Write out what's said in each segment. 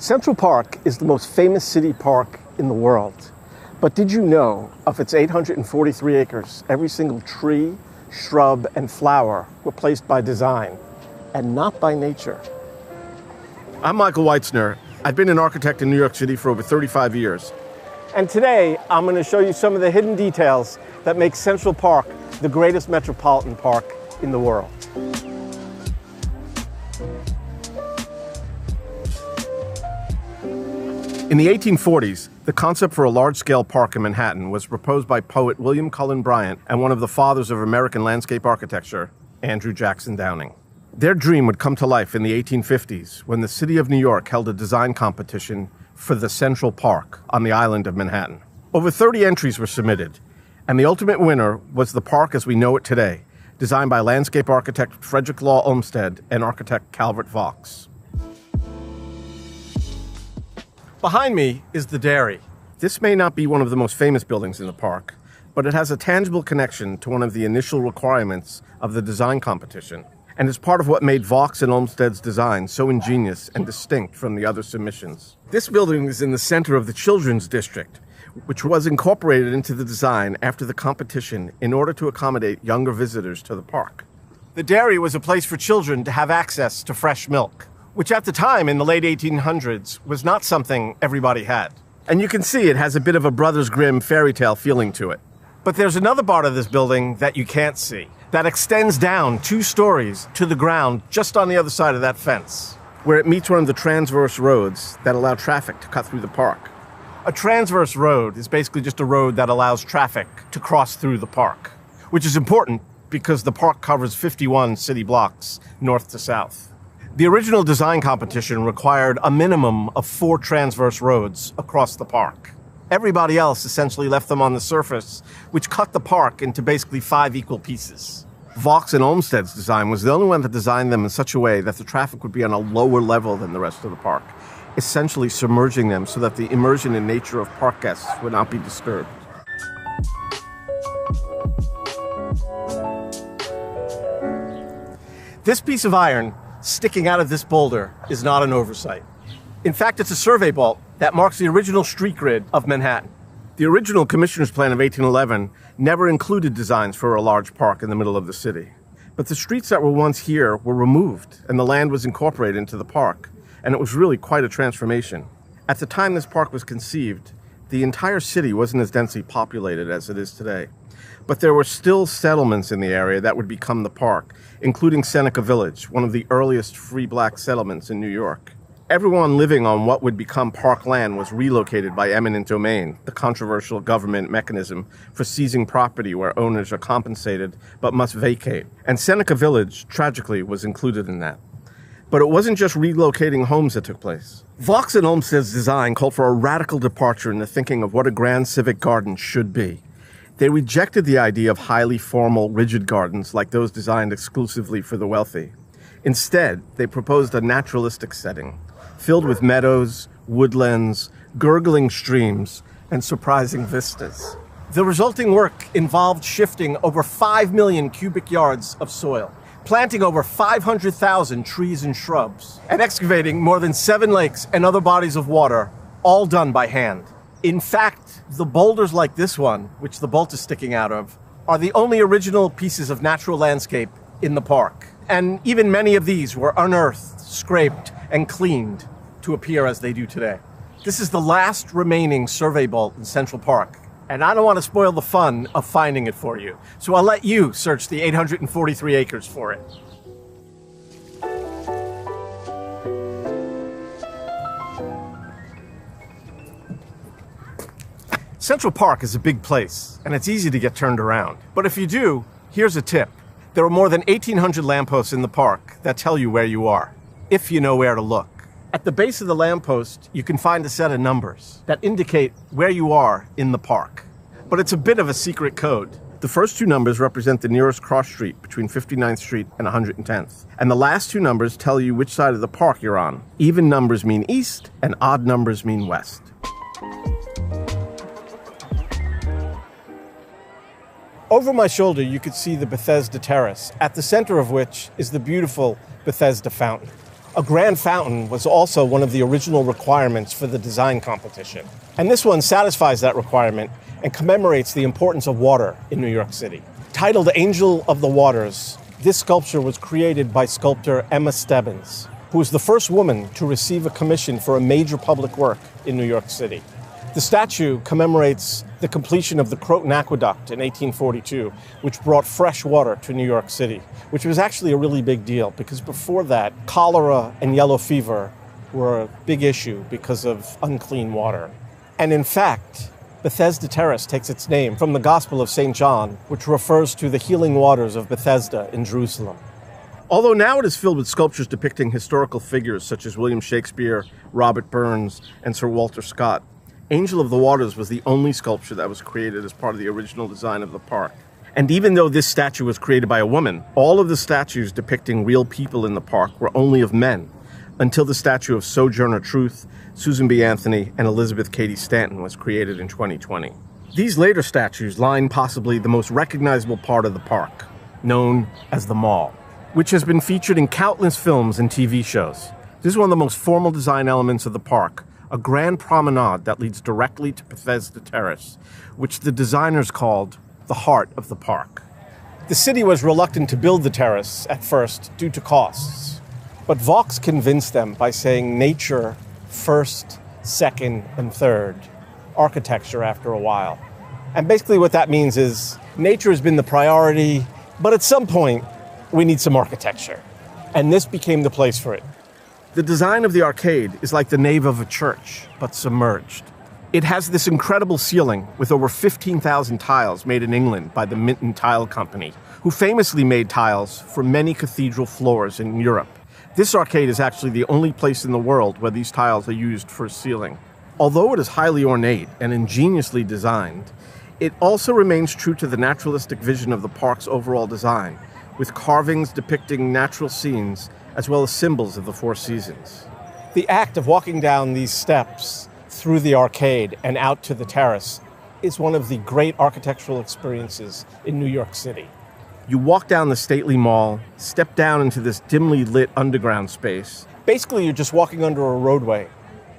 Central Park is the most famous city park in the world. But did you know, of its 843 acres, every single tree, shrub, and flower were placed by design, and not by nature? I'm Michael Wyetzner. I've been an architect in New York City for over 35 years. And today, I'm going to show you some of the hidden details that make Central Park the greatest metropolitan park in the world. In the 1840s, the concept for a large-scale park in Manhattan was proposed by poet William Cullen Bryant and one of the fathers of American landscape architecture, Andrew Jackson Downing. Their dream would come to life in the 1850s when the city of New York held a design competition for the Central Park on the island of Manhattan. Over 30 entries were submitted, and the ultimate winner was the park as we know it today, designed by landscape architect Frederick Law Olmsted and architect Calvert Vaux. Behind me is the dairy. This may not be one of the most famous buildings in the park, but it has a tangible connection to one of the initial requirements of the design competition, and is part of what made Vaux and Olmsted's design so ingenious and distinct from the other submissions. This building is in the center of the Children's District, which was incorporated into the design after the competition in order to accommodate younger visitors to the park. The dairy was a place for children to have access to fresh milk, which at the time, in the late 1800s, was not something everybody had. And you can see it has a bit of a Brothers Grimm fairy tale feeling to it. But there's another part of this building that you can't see, that extends down 2 stories to the ground just on the other side of that fence, where it meets one of the transverse roads that allow traffic to cut through the park. A transverse road is basically just a road that allows traffic to cross through the park, which is important because the park covers 51 city blocks north to south. The original design competition required a minimum of 4 transverse roads across the park. Everybody else essentially left them on the surface, which cut the park into basically 5 equal pieces. Vaux and Olmsted's design was the only one that designed them in such a way that the traffic would be on a lower level than the rest of the park, essentially submerging them so that the immersion and nature of park guests would not be disturbed. This piece of iron sticking out of this boulder is not an oversight. In fact, it's a survey vault that marks the original street grid of Manhattan. The original Commissioner's Plan of 1811 never included designs for a large park in the middle of the city. But the streets that were once here were removed, and the land was incorporated into the park, and it was really quite a transformation. At the time this park was conceived, the entire city wasn't as densely populated as it is today. But there were still settlements in the area that would become the park, including Seneca Village, one of the earliest free black settlements in New York. Everyone living on what would become park land was relocated by eminent domain, the controversial government mechanism for seizing property where owners are compensated but must vacate. And Seneca Village, tragically, was included in that. But it wasn't just relocating homes that took place. Vaux and Olmsted's design called for a radical departure in the thinking of what a grand civic garden should be. They rejected the idea of highly formal, rigid gardens like those designed exclusively for the wealthy. Instead, they proposed a naturalistic setting, filled with meadows, woodlands, gurgling streams, and surprising vistas. The resulting work involved shifting over 5 million cubic yards of soil, planting over 500,000 trees and shrubs, and excavating more than 7 lakes and other bodies of water, all done by hand. In fact, the boulders like this one, which the bolt is sticking out of, are the only original pieces of natural landscape in the park. And even many of these were unearthed, scraped, and cleaned to appear as they do today. This is the last remaining survey bolt in Central Park, and I don't want to spoil the fun of finding it for you, so I'll let you search the 843 acres for it. Central Park is a big place, and it's easy to get turned around. But if you do, here's a tip. There are more than 1,800 lampposts in the park that tell you where you are, if you know where to look. At the base of the lamppost, you can find a set of numbers that indicate where you are in the park. But it's a bit of a secret code. The first 2 numbers represent the nearest cross street between 59th Street and 110th. And the last 2 numbers tell you which side of the park you're on. Even numbers mean east, and odd numbers mean west. Over my shoulder, you could see the Bethesda Terrace, at the center of which is the beautiful Bethesda Fountain. A grand fountain was also one of the original requirements for the design competition. And this one satisfies that requirement and commemorates the importance of water in New York City. Titled Angel of the Waters, this sculpture was created by sculptor Emma Stebbins, who was the first woman to receive a commission for a major public work in New York City. The statue commemorates the completion of the Croton Aqueduct in 1842, which brought fresh water to New York City, which was actually a really big deal because before that, cholera and yellow fever were a big issue because of unclean water. And in fact, Bethesda Terrace takes its name from the Gospel of St. John, which refers to the healing waters of Bethesda in Jerusalem. Although now it is filled with sculptures depicting historical figures such as William Shakespeare, Robert Burns, and Sir Walter Scott, Angel of the Waters was the only sculpture that was created as part of the original design of the park. And even though this statue was created by a woman, all of the statues depicting real people in the park were only of men, until the statue of Sojourner Truth, Susan B. Anthony, and Elizabeth Cady Stanton was created in 2020. These later statues line possibly the most recognizable part of the park, known as the Mall, which has been featured in countless films and TV shows. This is one of the most formal design elements of the park, a grand promenade that leads directly to Bethesda Terrace, which the designers called the heart of the park. The city was reluctant to build the terrace at first due to costs, but Vaux convinced them by saying nature first, second, and third, architecture after a while. And basically what that means is nature has been the priority, but at some point we need some architecture. And this became the place for it. The design of the arcade is like the nave of a church, but submerged. It has this incredible ceiling with over 15,000 tiles made in England by the Minton Tile Company, who famously made tiles for many cathedral floors in Europe. This arcade is actually the only place in the world where these tiles are used for a ceiling. Although it is highly ornate and ingeniously designed, it also remains true to the naturalistic vision of the park's overall design, with carvings depicting natural scenes as well as symbols of the Four Seasons. The act of walking down these steps through the arcade and out to the terrace is one of the great architectural experiences in New York City. You walk down the stately mall, step down into this dimly lit underground space. Basically, you're just walking under a roadway,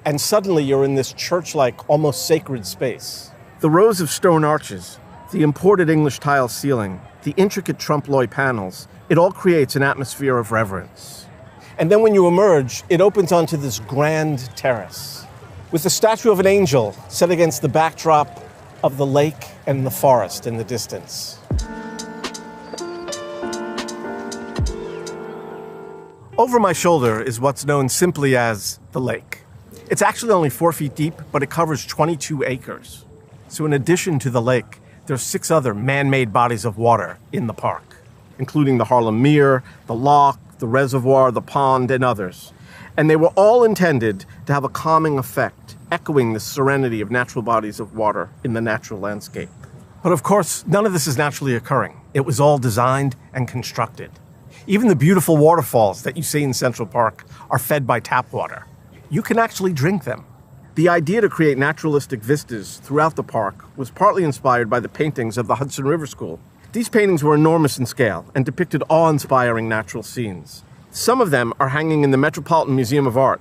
and suddenly you're in this church-like, almost sacred space. The rows of stone arches, the imported English tile ceiling, the intricate trompe-l'oeil panels, it all creates an atmosphere of reverence. And then when you emerge, it opens onto this grand terrace with the statue of an angel set against the backdrop of the lake and the forest in the distance. Over my shoulder is what's known simply as the lake. It's actually only 4 feet deep, but it covers 22 acres. So in addition to the lake, there's 6 other man-made bodies of water in the park, including the Harlem Mere, the loch, the reservoir, the pond, and others. And they were all intended to have a calming effect, echoing the serenity of natural bodies of water in the natural landscape. But of course, none of this is naturally occurring. It was all designed and constructed. Even the beautiful waterfalls that you see in Central Park are fed by tap water. You can actually drink them. The idea to create naturalistic vistas throughout the park was partly inspired by the paintings of the Hudson River School. These paintings were enormous in scale and depicted awe-inspiring natural scenes. Some of them are hanging in the Metropolitan Museum of Art,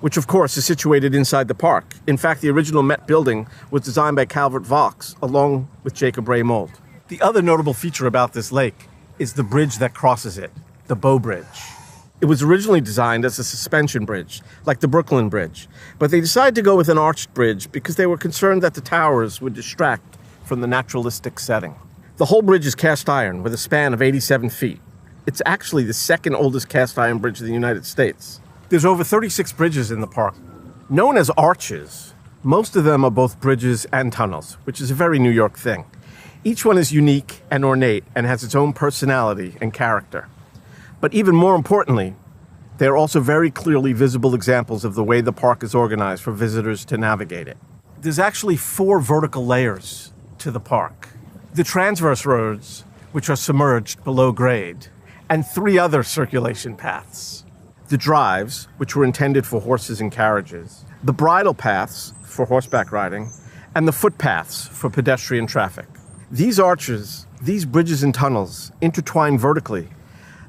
which of course is situated inside the park. In fact, the original Met building was designed by Calvert Vaux, along with Jacob Ray Mould. The other notable feature about this lake is the bridge that crosses it, the Bow Bridge. It was originally designed as a suspension bridge, like the Brooklyn Bridge, but they decided to go with an arched bridge because they were concerned that the towers would distract from the naturalistic setting. The whole bridge is cast iron with a span of 87 feet. It's actually the second oldest cast iron bridge in the United States. There's over 36 bridges in the park. Known as arches, most of them are both bridges and tunnels, which is a very New York thing. Each one is unique and ornate and has its own personality and character. But even more importantly, they are also very clearly visible examples of the way the park is organized for visitors to navigate it. There's actually 4 vertical layers to the park. The transverse roads, which are submerged below grade, and 3 other circulation paths. The drives, which were intended for horses and carriages, the bridle paths for horseback riding, and the footpaths for pedestrian traffic. These arches, these bridges and tunnels, intertwine vertically,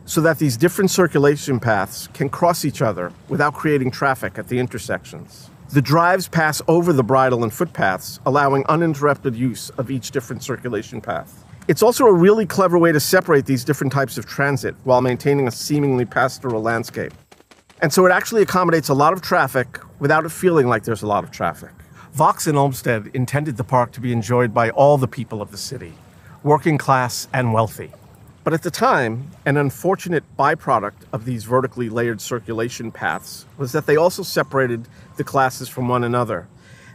so that these different circulation paths can cross each other without creating traffic at the intersections. The drives pass over the bridle and footpaths, allowing uninterrupted use of each different circulation path. It's also a really clever way to separate these different types of transit while maintaining a seemingly pastoral landscape. And so it actually accommodates a lot of traffic without it feeling like there's a lot of traffic. Vaux and Olmsted intended the park to be enjoyed by all the people of the city, working class and wealthy. But at the time, an unfortunate byproduct of these vertically layered circulation paths was that they also separated the classes from one another,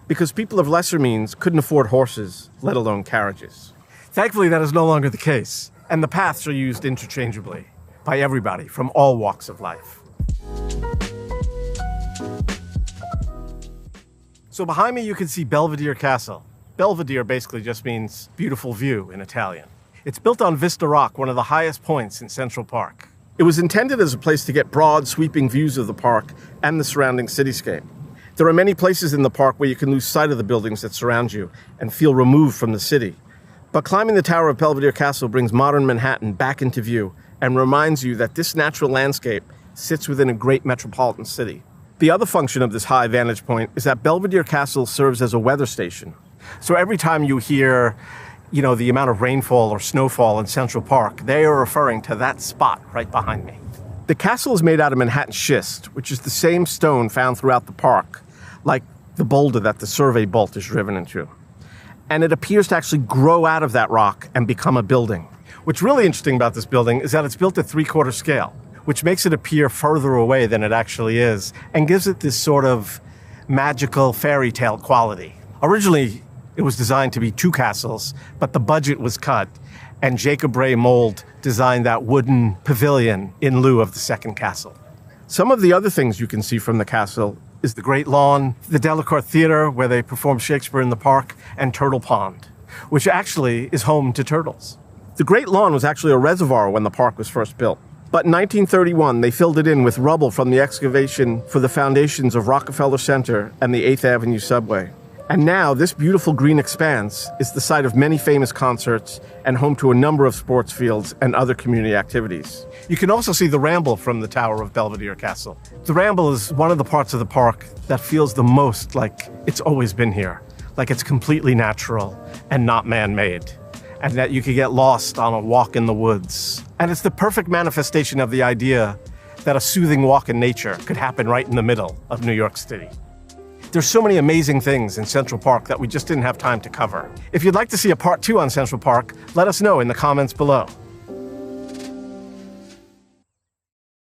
because people of lesser means couldn't afford horses, let alone carriages. Thankfully, that is no longer the case, and the paths are used interchangeably by everybody from all walks of life. So behind me, you can see Belvedere Castle. Belvedere basically just means beautiful view in Italian. It's built on Vista Rock, one of the highest points in Central Park. It was intended as a place to get broad, sweeping views of the park and the surrounding cityscape. There are many places in the park where you can lose sight of the buildings that surround you and feel removed from the city. But climbing the tower of Belvedere Castle brings modern Manhattan back into view and reminds you that this natural landscape sits within a great metropolitan city. The other function of this high vantage point is that Belvedere Castle serves as a weather station. So every time you hear the amount of rainfall or snowfall in Central Park, they are referring to that spot right behind me. The castle is made out of Manhattan schist, which is the same stone found throughout the park, like the boulder that the survey bolt is driven into. And it appears to actually grow out of that rock and become a building. What's really interesting about this building is that it's built at 3/4 scale, which makes it appear further away than it actually is, and gives it this sort of magical fairy tale quality. Originally, it was designed to be 2 castles, but the budget was cut, and Jacob Ray Mould designed that wooden pavilion in lieu of the second castle. Some of the other things you can see from the castle is the Great Lawn, the Delacour Theater, where they perform Shakespeare in the park, and Turtle Pond, which actually is home to turtles. The Great Lawn was actually a reservoir when the park was first built. But in 1931, they filled it in with rubble from the excavation for the foundations of Rockefeller Center and the 8th Avenue subway. And now, this beautiful green expanse is the site of many famous concerts and home to a number of sports fields and other community activities. You can also see the Ramble from the tower of Belvedere Castle. The Ramble is one of the parts of the park that feels the most like it's always been here, like it's completely natural and not man-made, and that you could get lost on a walk in the woods. And it's the perfect manifestation of the idea that a soothing walk in nature could happen right in the middle of New York City. There's so many amazing things in Central Park that we just didn't have time to cover. If you'd like to see a part 2 on Central Park, let us know in the comments below.